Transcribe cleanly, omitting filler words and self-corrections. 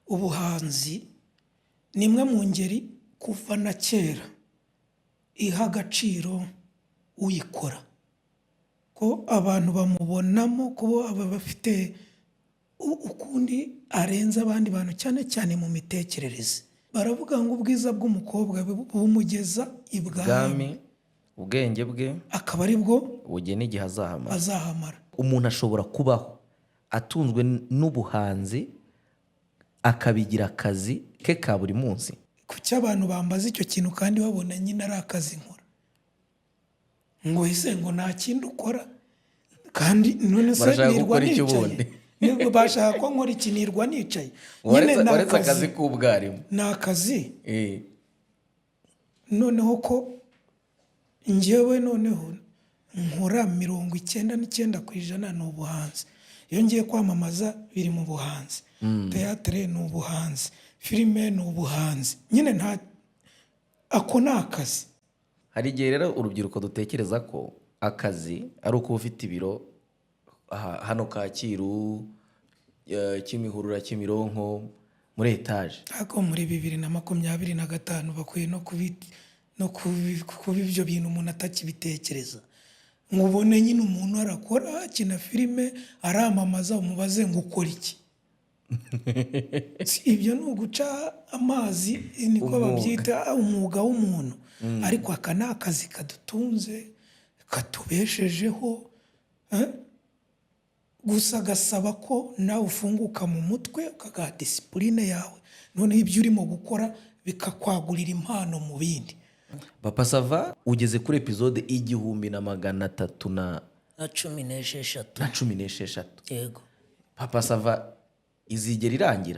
ubuhanzi ni imwe mu ngeri kuva na kera iha agaciro uyikora, ko abantu bamubonamo kuba aba bafite ukundi arenze abandi bantu, cyane cyane mu mitekerereze. Baravuga ngo ubwiza bw'umukobwa bumugeza ibwami, ubwenge bwe akaba ari bwo bugena igihe azahamara. Umuntu ashobora kubaho atunzwe n'ubuhanzi akabigira akazi ke ka buri munsi. Kuki abantu bambaza icyo kintu kandi babona nyine ari akazi nkora? Ngo ese ngo nta kindi ukora kandi none se nirwa nicaye? Nibwo bashaka ko nkora iki, nirwa nicaye? Waretse akazi k'ubwarimu ni akazi. Noneho ko njyewe noneho nkora 99% ni ubuhanzi. Iyo ngiye kwamamaza biri mu buhanzi, teatre ni ubuhanzi, filime ni ubuhanzi, nyine nta ako ni akazi. Hari igihe rero urubyiruko dutekereza ko akazi ari uko ufite ibiro hano Kacyiru, Kimihurura, Kimironko, muri etaje. Ako muri 2025 bakwiye no kuba ibyo bintu umuntu atakibitekereza. Mubone nyine umuntu arakora akina filime aramamaza, umubaze ngo ukora iki? Ibyo ni uguca amazi, niko babyita umwuga w'umuntu. Ariko aka ni akazi kadutunze katubeshejeho, gusa gasaba ko nawe ufunguka mu mutwe ukaga disipurine yawe, noneho ibyo urimo gukora bikakwagurira impano mu bindi. Papa Sava ugeze kuri episode 1316 na 16. na 16. Yego. Papa Sava izigera irangira?